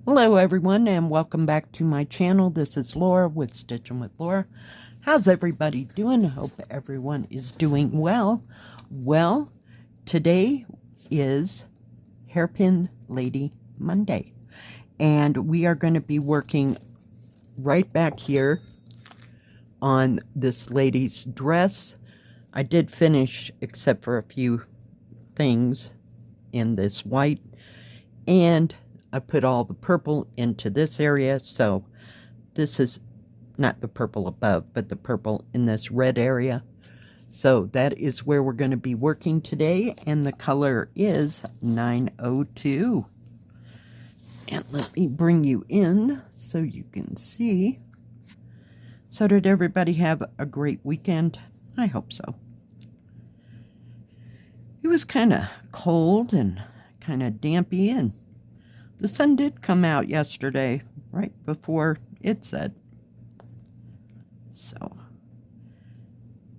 Hello everyone and welcome back to my channel. This is Laura with Stitching with Laura. How's everybody doing? Hope everyone is doing well. Well, today is Hairpin Lady Monday and we are going to be working right back here on this lady's dress. I did finish except for a few things in this white, and I put all the purple into this area, so this is not the purple above, but the purple in this red area. So that is where we're going to be working today, and the color is 902. And let me bring you in so you can see. So did everybody have a great weekend? I hope so. It was kind of cold and kind of dampy, and the sun did come out yesterday, right before it set. So,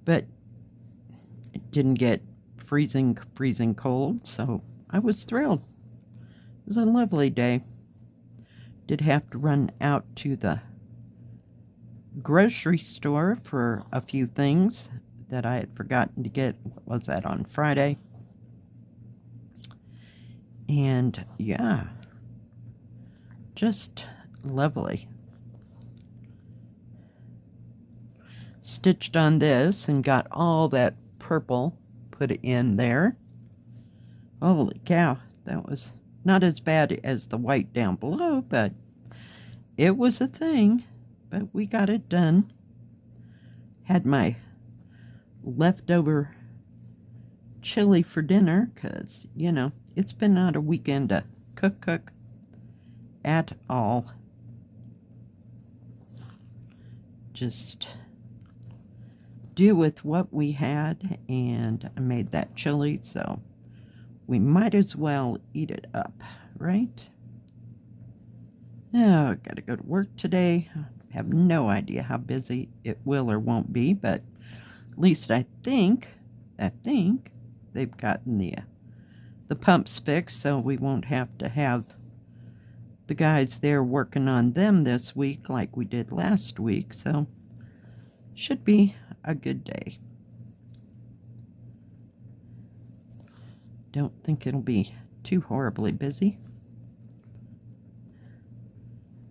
but it didn't get freezing cold, so I was thrilled. It was a lovely day. Did have to run out to the grocery store for a few things that I had forgotten to get. What was that, on Friday? And yeah, just lovely. Stitched on this and got all that purple put in there. Holy cow, that was not as bad as the white down below, but it was a thing. But we got it done. Had my leftover chili for dinner because, you know, it's been not a weekend to cook at all. Just do with what we had, and I made that chili, so we might as well eat it up, right? Oh, gotta go to work today. I have no idea how busy it will or won't be, but at least I think they've gotten the pumps fixed, so we won't have to have the guys there working on them this week like we did last week, so should be a good day. Don't think it'll be too horribly busy,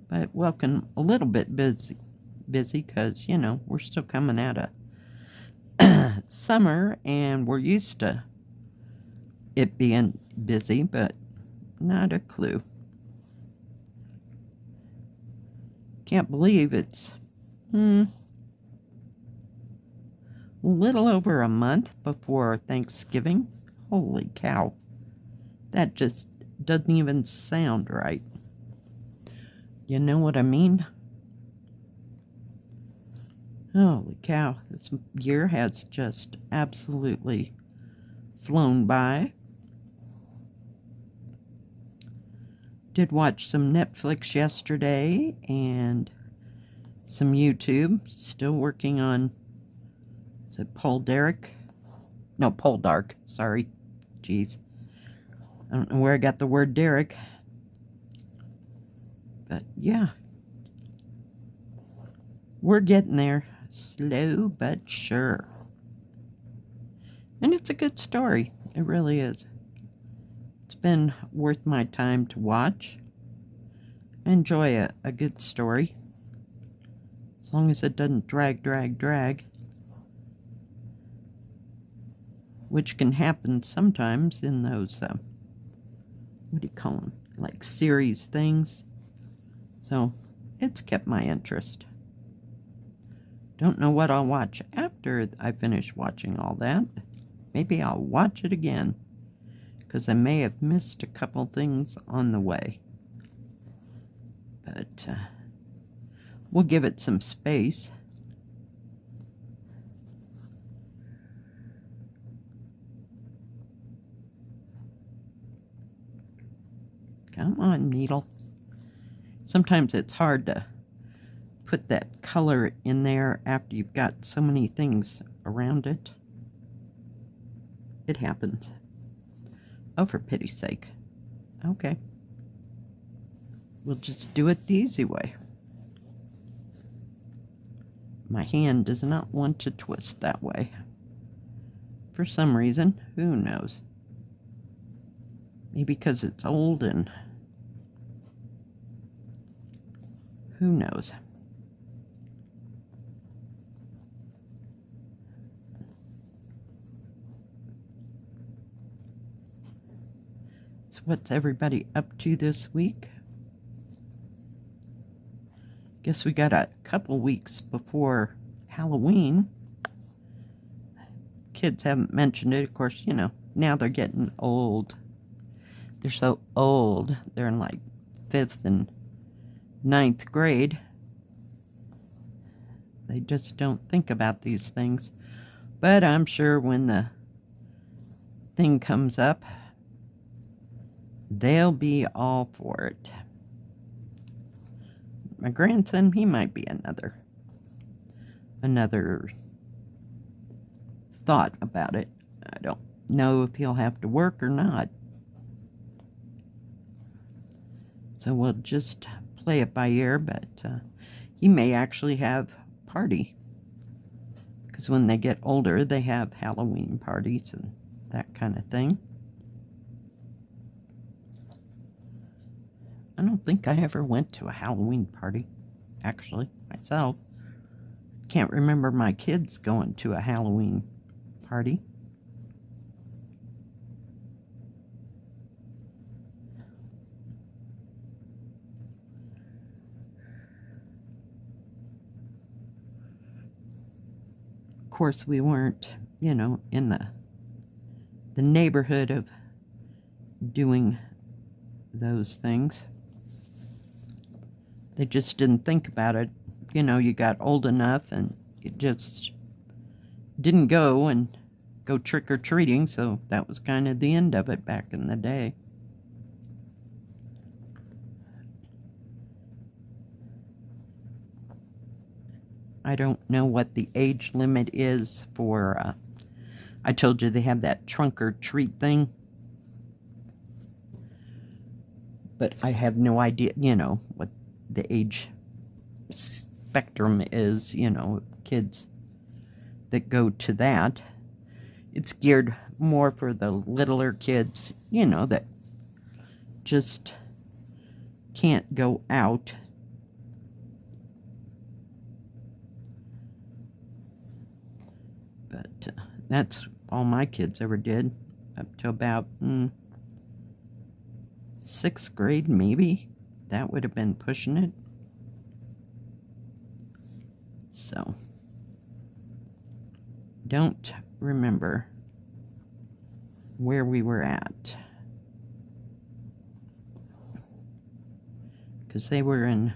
but welcome a little bit busy because, you know, we're still coming out of summer and we're used to it being busy, but not a clue. Can't believe it's a little over a month before Thanksgiving. Holy cow. That just doesn't even sound right. You know what I mean? Holy cow. This year has just absolutely flown by. Did watch some Netflix yesterday and some YouTube. Still working on, is it Poldark? No, Poldark, sorry. Jeez. I don't know where I got the word Derek. But yeah. We're getting there. Slow but sure. And it's a good story. It really is. It's been worth my time to watch. I enjoy a good story. As long as it doesn't drag. Which can happen sometimes in those, what do you call them? Like series things. So, it's kept my interest. Don't know what I'll watch after I finish watching all that. Maybe I'll watch it again, because I may have missed a couple things on the way. But we'll give it some space. Come on, needle. Sometimes it's hard to put that color in there after you've got so many things around it. It happens. Oh, for pity's sake. Okay. we'll just do it the easy way. My hand does not want to twist that way. For some reason, who knows? Maybe because it's old and who knows? So what's everybody up to this week? Guess we got a couple weeks before Halloween. Kids haven't mentioned it, of course, you know, now they're getting old. They're so old. They're in like 5th and 9th grade. They just don't think about these things. But I'm sure when the thing comes up, they'll be all for it. My grandson, he might be another thought about it. I don't know if he'll have to work or not. So we'll just play it by ear, but he may actually have a party. Because when they get older, they have Halloween parties and that kind of thing. I don't think I ever went to a Halloween party, actually, myself. Can't remember my kids going to a Halloween party. Of course, we weren't, you know, in the neighborhood of doing those things. They just didn't think about it. You know, you got old enough and you just didn't go trick-or-treating, so that was kind of the end of it back in the day. I don't know what the age limit is for, I told you they have that trunk-or-treat thing. But I have no idea, you know, what the age spectrum is, you know, kids that go to that. It's geared more for the littler kids, you know, that just can't go out. But that's all my kids ever did, up to about 6th grade, maybe. That would have been pushing it. So, don't remember where we were at. Because they were in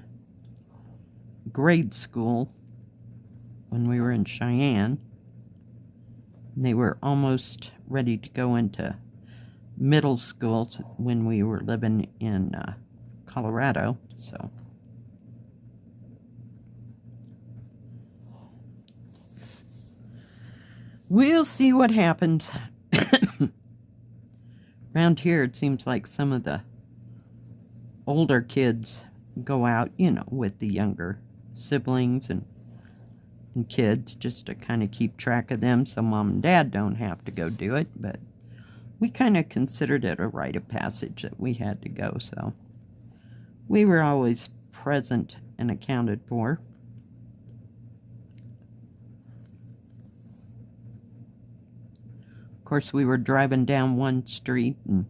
grade school when we were in Cheyenne. And they were almost ready to go into middle school when we were living in Colorado, so we'll see what happens. Around here, it seems like some of the older kids go out, you know, with the younger siblings and kids, just to kind of keep track of them so mom and dad don't have to go do it, but we kind of considered it a rite of passage that we had to go, so we were always present and accounted for. Of course, we were driving down one street and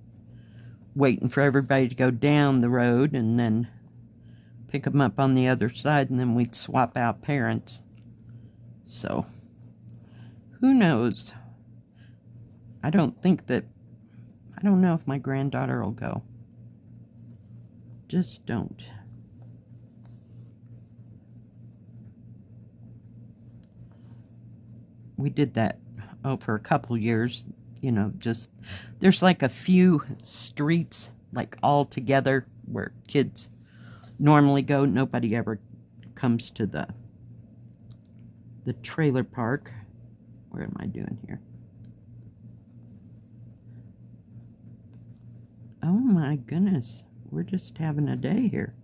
waiting for everybody to go down the road and then pick them up on the other side, and then we'd swap out parents. So, who knows? I don't know if my granddaughter will go. Just don't. We did that, for a couple years, you know, just, there's like a few streets, like all together, where kids normally go. Nobody ever comes to the trailer park. What am I doing here? Oh my goodness, we're just having a day here.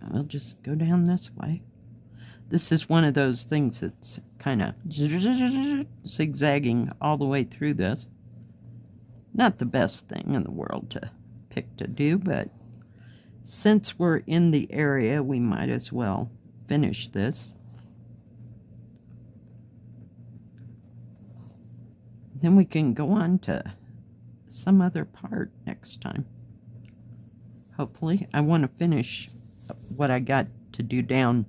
We'll just go down this way. This is one of those things that's kind of zigzagging all the way through this. Not the best thing in the world to pick to do, but since we're in the area, we might as well finish this. Then we can go on to some other part next time. Hopefully. I want to finish what I got to do down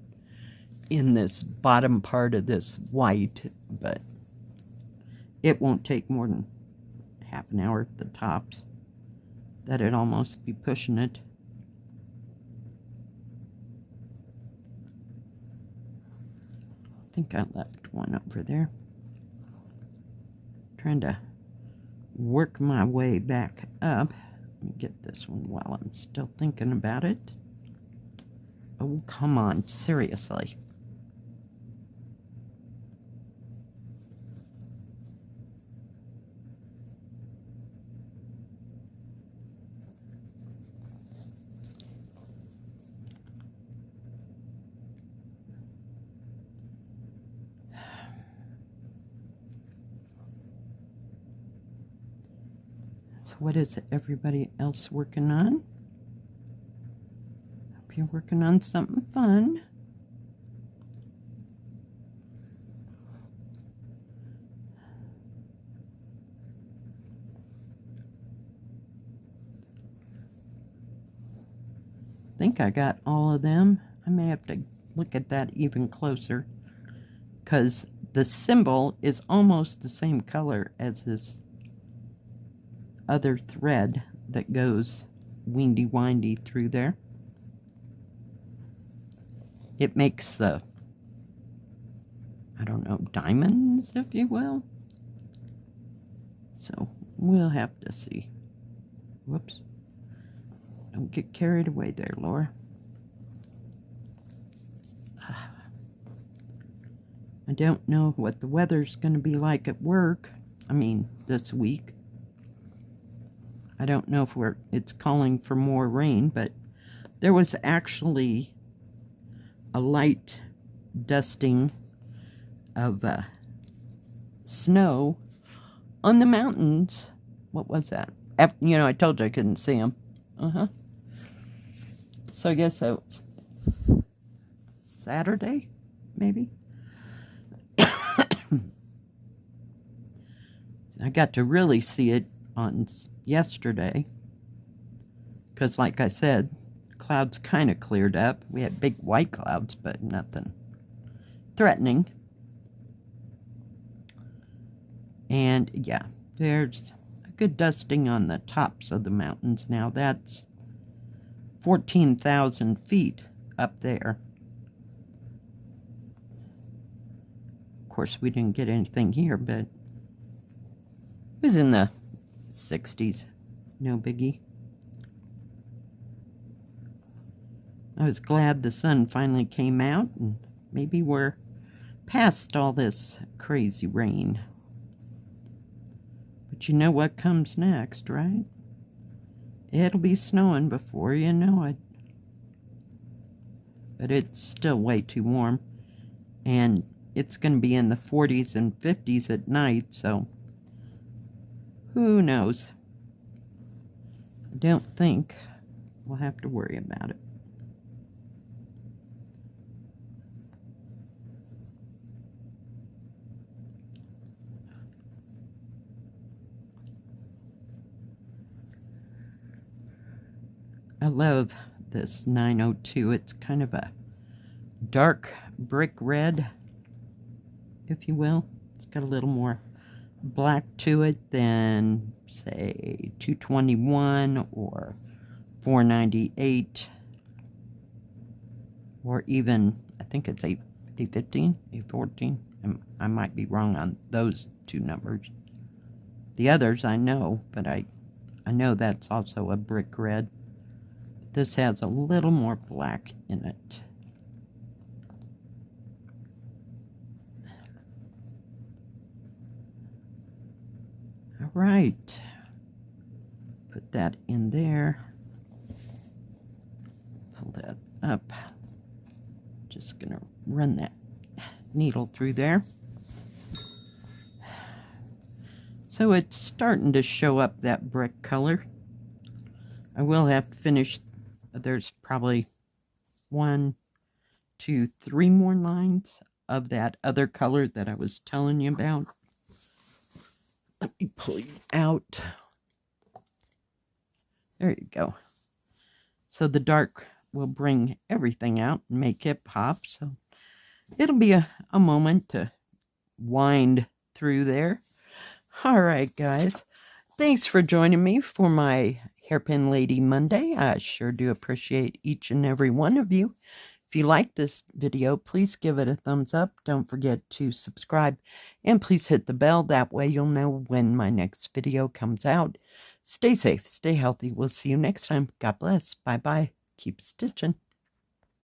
in this bottom part of this white, but it won't take more than half an hour at the tops. That'd almost be pushing it. I think I left one over there. Trying to work my way back up. Let me get this one while I'm still thinking about it. Oh, come on, seriously. So what is everybody else working on? Hope you're working on something fun. I think I got all of them. I may have to look at that even closer because the symbol is almost the same color as this other thread that goes windy-windy through there. It makes the, I don't know, diamonds, if you will. So we'll have to see. Whoops. Don't get carried away there, Laura. I don't know what the weather's going to be like at work. I mean, this week. I don't know if it's calling for more rain, but there was actually a light dusting of snow on the mountains. What was that? You know, I told you I couldn't see them. So I guess that was Saturday, maybe? I got to really see it on yesterday because, like I said, clouds kind of cleared up. We had big white clouds, but nothing threatening. And yeah, there's a good dusting on the tops of the mountains now. That's 14,000 feet up there. Of course, we didn't get anything here, but it was in the 60s. No biggie. I was glad the sun finally came out, and maybe we're past all this crazy rain. But you know what comes next, right? It'll be snowing before you know it. But it's still way too warm, and it's going to be in the 40s and 50s at night, so who knows? I don't think we'll have to worry about it. I love this 902. It's kind of a dark brick red, if you will. It's got a little more black to it than, say, 221 or 498, or even, I think it's 815, 814. I might be wrong on those two numbers. The others I know, but I know that's also a brick red. This has a little more black in it. All right. Put that in there. Pull that up. Just going to run that needle through there. So it's starting to show up that brick color. I will have to finish. There's probably 1, 2, 3 more lines of that other color that I was telling you about. Let me pull you out. There you go. So the dark will bring everything out and make it pop. So it'll be a moment to wind through there. All right, guys. Thanks for joining me for my Hairpin Lady Monday. I sure do appreciate each and every one of you. If you like this video, please give it a thumbs up. Don't forget to subscribe. And please hit the bell. That way you'll know when my next video comes out. Stay safe. Stay healthy. We'll see you next time. God bless. Bye-bye. Keep stitching.